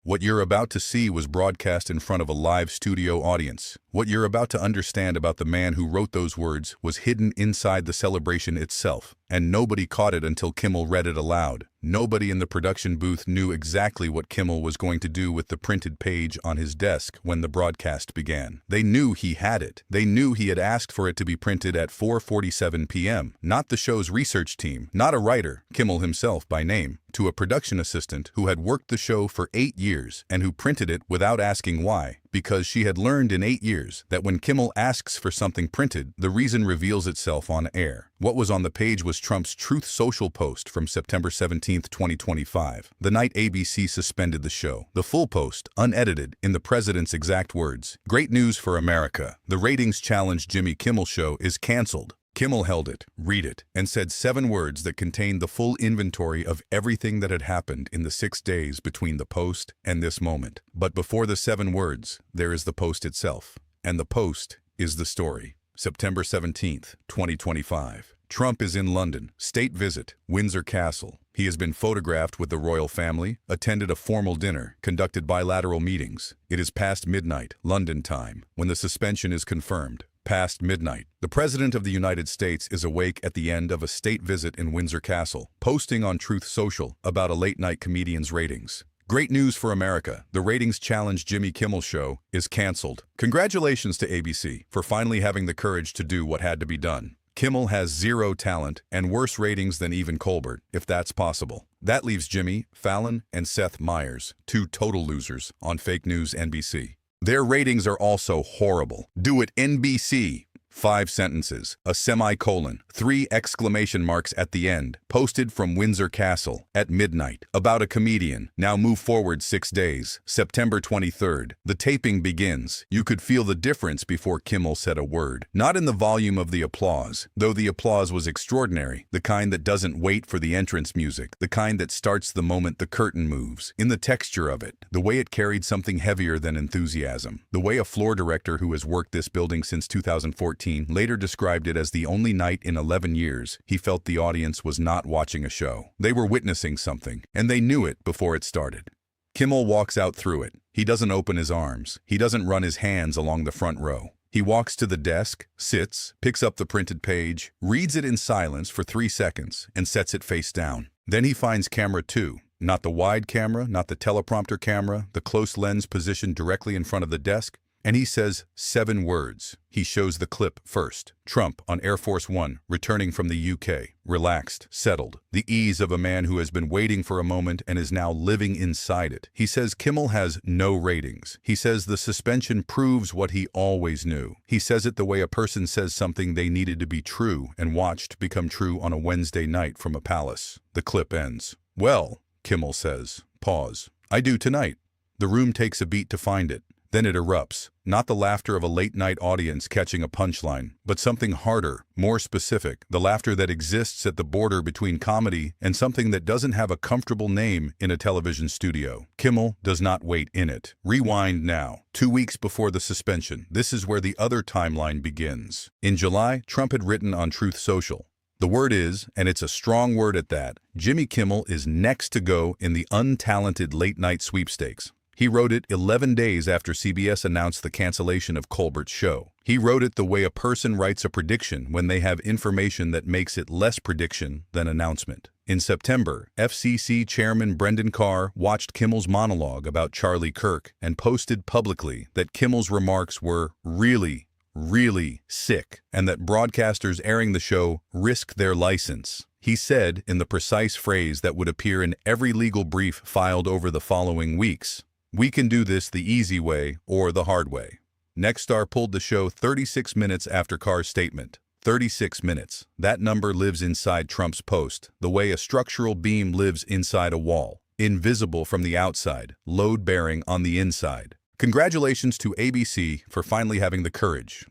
What you're about to see was broadcast in front of a live studio audience. What you're about to understand about the man who wrote those words was hidden inside the celebration itself, and nobody caught it until Kimmel read it aloud. Nobody in the production booth knew exactly what Kimmel was going to do with the printed page on his desk when the broadcast began. They knew he had it. They knew he had asked for it to be printed at 4:47 p.m. Not the show's research team, not a writer, Kimmel himself by name, to a production assistant who had worked the show for 8 years and who printed it without asking why. Because she had learned in 8 years that when Kimmel asks for something printed, the reason reveals itself on air. What was on the page was Trump's Truth Social post from September 17, 2025, the night ABC suspended the show. The full post, unedited, in the president's exact words. Great news for America. The ratings challenge Jimmy Kimmel show is canceled. Kimmel held it, read it, and said 7 words that contained the full inventory of everything that had happened in the 6 days between the post and this moment. But before the 7 words, there is the post itself. And the post is the story. September 17th, 2025. Trump is in London, state visit, Windsor Castle. He has been photographed with the royal family, attended a formal dinner, conducted bilateral meetings. It is past midnight, London time, when the suspension is confirmed. Past midnight. The President of the United States is awake at the end of a state visit in Windsor Castle, posting on Truth Social about a late-night comedian's ratings. Great news for America. The ratings challenge Jimmy Kimmel show is canceled. Congratulations to ABC for finally having the courage to do what had to be done. Kimmel has 0 talent and worse ratings than even Colbert, if that's possible. That leaves Jimmy, Fallon, and Seth Meyers, 2 total losers, on fake news NBC. Their ratings are also horrible. Do it, NBC. 5 sentences, a semicolon, 3 exclamation marks at the end, posted from Windsor Castle at midnight, about a comedian. Now move forward 6 days, September 23rd. The taping begins. You could feel the difference before Kimmel said a word. Not in the volume of the applause, though the applause was extraordinary, the kind that doesn't wait for the entrance music, the kind that starts the moment the curtain moves. In the texture of it, the way it carried something heavier than enthusiasm, the way a floor director who has worked this building since 2014 later described it as the only night in 11 years he felt the audience was not watching a show. They were witnessing something, and they knew it before it started. Kimmel walks out through it. He doesn't open his arms. He doesn't run his hands along the front row. He walks to the desk, sits, picks up the printed page, reads it in silence for 3 seconds, and sets it face down. Then he finds camera 2. Not the wide camera, not the teleprompter camera, the close lens positioned directly in front of the desk. And he says 7 words. He shows the clip first. Trump on Air Force One, returning from the UK, relaxed, settled, the ease of a man who has been waiting for a moment and is now living inside it. He says Kimmel has no ratings. He says the suspension proves what he always knew. He says it the way a person says something they needed to be true and watched become true on a Wednesday night from a palace. The clip ends. Well, Kimmel says, pause. I do tonight. The room takes a beat to find it. Then it erupts, not the laughter of a late-night audience catching a punchline, but something harder, more specific, the laughter that exists at the border between comedy and something that doesn't have a comfortable name in a television studio. Kimmel does not wait in it. Rewind now. 2 weeks before the suspension, this is where the other timeline begins. In July, Trump had written on Truth Social, the word is, and it's a strong word at that, Jimmy Kimmel is next to go in the untalented late-night sweepstakes. He wrote it 11 days after CBS announced the cancellation of Colbert's show. He wrote it the way a person writes a prediction when they have information that makes it less prediction than announcement. In September, FCC Chairman Brendan Carr watched Kimmel's monologue about Charlie Kirk and posted publicly that Kimmel's remarks were really sick and that broadcasters airing the show risk their license. He said, in the precise phrase that would appear in every legal brief filed over the following weeks, "We can do this the easy way or the hard way." Nexstar pulled the show 36 minutes after Carr's statement. 36 minutes. That number lives inside Trump's post, the way a structural beam lives inside a wall. Invisible from the outside, load-bearing on the inside. Congratulations to ABC for finally having the courage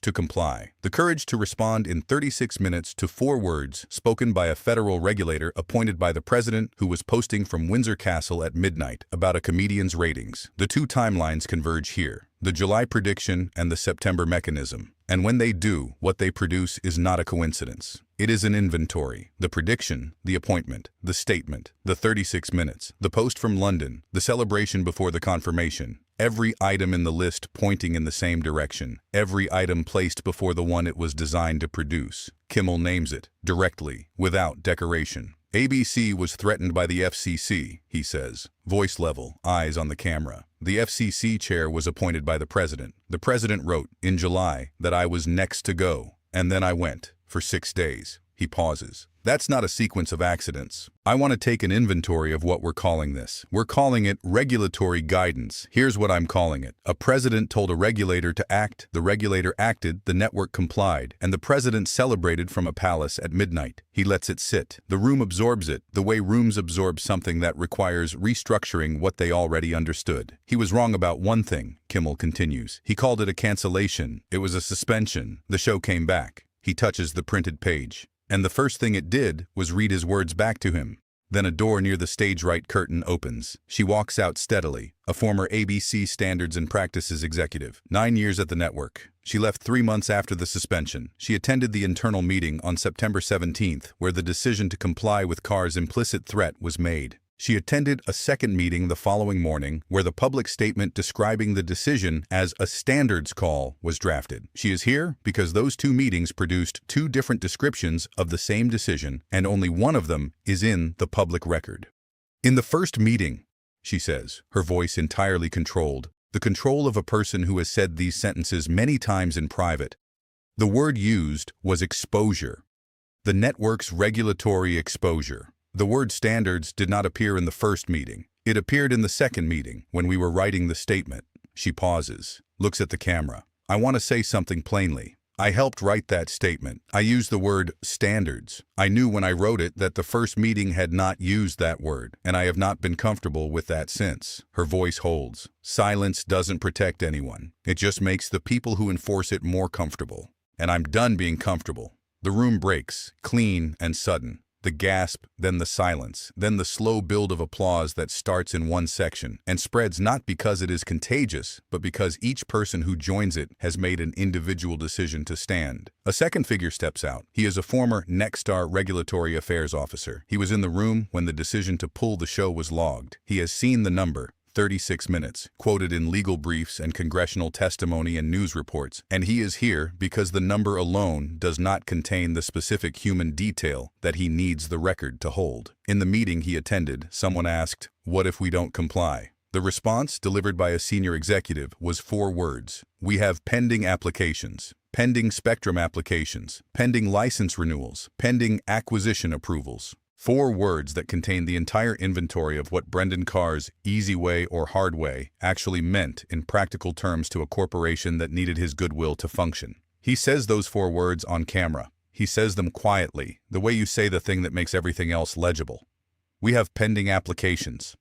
to comply, the courage to respond in 36 minutes to 4 words spoken by a federal regulator appointed by the president who was posting from Windsor Castle at midnight about a comedian's ratings. The 2 timelines converge here, the July prediction and the September mechanism. And when they do, what they produce is not a coincidence. It is an inventory. The prediction, the appointment, the statement, the 36 minutes, the post from London, the celebration before the confirmation. Every item in the list pointing in the same direction. Every item placed before the one it was designed to produce. Kimmel names it, directly, without decoration. ABC was threatened by the FCC, he says. Voice level, eyes on the camera. The FCC chair was appointed by the president. The president wrote, in July, that I was next to go. And then I went, for 6 days. He pauses. That's not a sequence of accidents. I want to take an inventory of what we're calling this. We're calling it regulatory guidance. Here's what I'm calling it. A president told a regulator to act, the regulator acted, the network complied, and the president celebrated from a palace at midnight. He lets it sit. The room absorbs it, the way rooms absorb something that requires restructuring what they already understood. He was wrong about one thing, Kimmel continues. He called it a cancellation. It was a suspension. The show came back. He touches the printed page. And the first thing it did was read his words back to him. Then a door near the stage right curtain opens. She walks out steadily, a former ABC Standards and Practices executive, 9 years at the network. She left 3 months after the suspension. She attended the internal meeting on September 17th, where the decision to comply with Carr's implicit threat was made. She attended a second meeting the following morning where the public statement describing the decision as a standards call was drafted. She is here because those 2 meetings produced 2 different descriptions of the same decision, and only one of them is in the public record. In the first meeting, she says, her voice entirely controlled, the control of a person who has said these sentences many times in private. The word used was exposure. The network's regulatory exposure. The word standards did not appear in the first meeting. It appeared in the second meeting, when we were writing the statement. She pauses, looks at the camera. I want to say something plainly. I helped write that statement. I used the word standards. I knew when I wrote it that the first meeting had not used that word, and I have not been comfortable with that since. Her voice holds. Silence doesn't protect anyone. It just makes the people who enforce it more comfortable. And I'm done being comfortable. The room breaks, clean and sudden. The gasp, then the silence, then the slow build of applause that starts in one section and spreads not because it is contagious, but because each person who joins it has made an individual decision to stand. A second figure steps out. He is a former Nexstar Regulatory Affairs officer. He was in the room when the decision to pull the show was logged. He has seen the number, 36 minutes, quoted in legal briefs and congressional testimony and news reports, and he is here because the number alone does not contain the specific human detail that he needs the record to hold. In the meeting he attended, someone asked, "What if we don't comply?" The response, delivered by a senior executive, was 4 words. We have pending applications, pending spectrum applications, pending license renewals, pending acquisition approvals. 4 words that contain the entire inventory of what Brendan Carr's easy way or hard way actually meant in practical terms to a corporation that needed his goodwill to function. He says those 4 words on camera. He says them quietly, the way you say the thing that makes everything else legible. We have pending applications.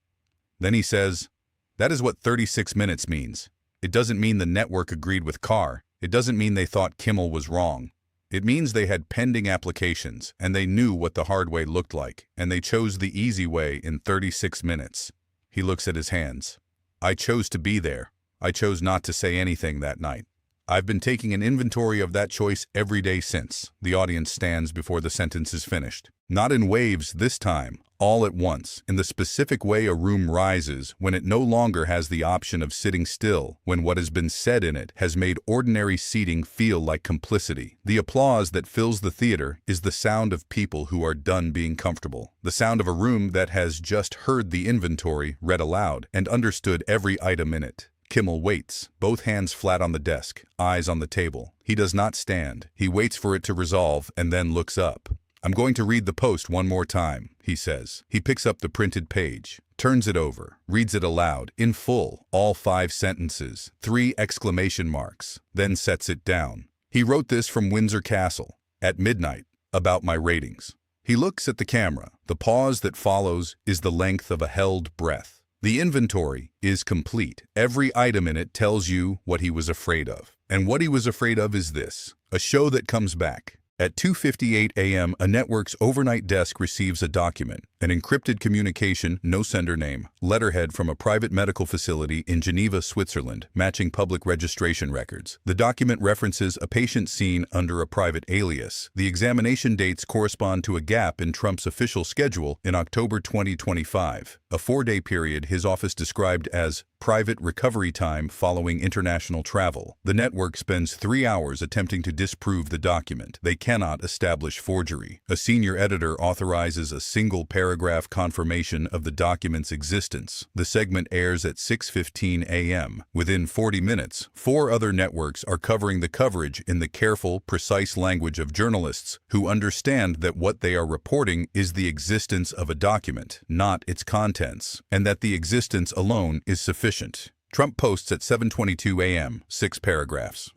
Then he says, that is what 36 minutes means. It doesn't mean the network agreed with Carr. It doesn't mean they thought Kimmel was wrong. It means they had pending applications, and they knew what the hard way looked like, and they chose the easy way in 36 minutes. He looks at his hands. I chose to be there. I chose not to say anything that night. I've been taking an inventory of that choice every day since. The audience stands before the sentence is finished. Not in waves this time, all at once, in the specific way a room rises when it no longer has the option of sitting still, when what has been said in it has made ordinary seating feel like complicity. The applause that fills the theater is the sound of people who are done being comfortable, the sound of a room that has just heard the inventory read aloud and understood every item in it. Kimmel waits, both hands flat on the desk, eyes on the table. He does not stand. He waits for it to resolve and then looks up. I'm going to read the post one more time, he says. He picks up the printed page, turns it over, reads it aloud, in full, all 5 sentences, 3 exclamation marks, then sets it down. He wrote this from Windsor Castle, at midnight, about my ratings. He looks at the camera. The pause that follows is the length of a held breath. The inventory is complete. Every item in it tells you what he was afraid of. And what he was afraid of is this: a show that comes back. At 2:58 a.m., a network's overnight desk receives a document, an encrypted communication, no sender name, letterhead from a private medical facility in Geneva, Switzerland, matching public registration records. The document references a patient seen under a private alias. The examination dates correspond to a gap in Trump's official schedule in October 2025, a 4-day period his office described as private recovery time following international travel. The network spends 3 hours attempting to disprove the document. They cannot establish forgery. A senior editor authorizes a single paragraph confirmation of the document's existence. The segment airs at 6:15 a.m. Within 40 minutes, 4 other networks are covering the coverage in the careful, precise language of journalists who understand that what they are reporting is the existence of a document, not its contents, and that the existence alone is sufficient. Trump posts at 7:22 a.m., 6 paragraphs.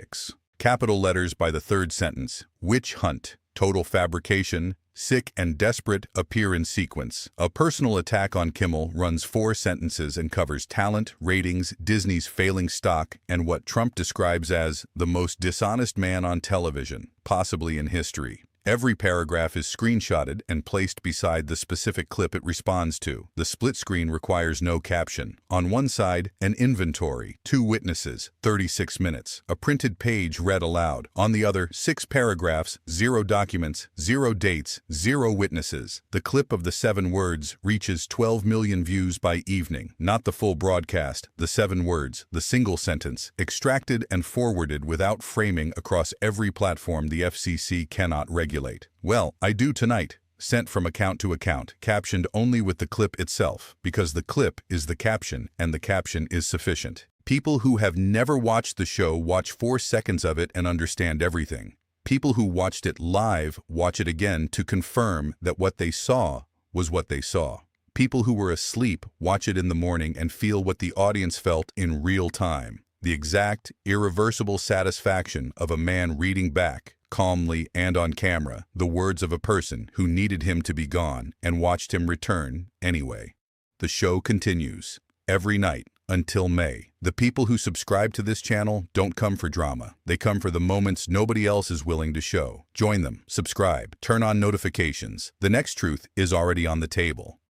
Capital letters by the third sentence. Witch hunt, total fabrication, sick and desperate appear in sequence. A personal attack on Kimmel runs 4 sentences and covers talent, ratings, Disney's failing stock, and what Trump describes as the most dishonest man on television, possibly in history. Every paragraph is screenshotted and placed beside the specific clip it responds to. The split screen requires no caption. On one side, an inventory, 2 witnesses, 36 minutes. A printed page read aloud. On the other, 6 paragraphs, 0 documents, 0 dates, 0 witnesses. The clip of the 7 words reaches 12 million views by evening. Not the full broadcast, the 7 words, the single sentence, extracted and forwarded without framing across every platform the FCC cannot regulate. Well, I do tonight. Sent from account to account, captioned only with the clip itself, because the clip is the caption and the caption is sufficient. People who have never watched the show watch 4 seconds of it and understand everything. People who watched it live watch it again to confirm that what they saw was what they saw. People who were asleep watch it in the morning and feel what the audience felt in real time. The exact, irreversible satisfaction of a man reading back, calmly and on camera, the words of a person who needed him to be gone and watched him return anyway. The show continues every night until May. The people who subscribe to this channel don't come for drama. They come for the moments nobody else is willing to show. Join them, subscribe, turn on notifications. The next truth is already on the table.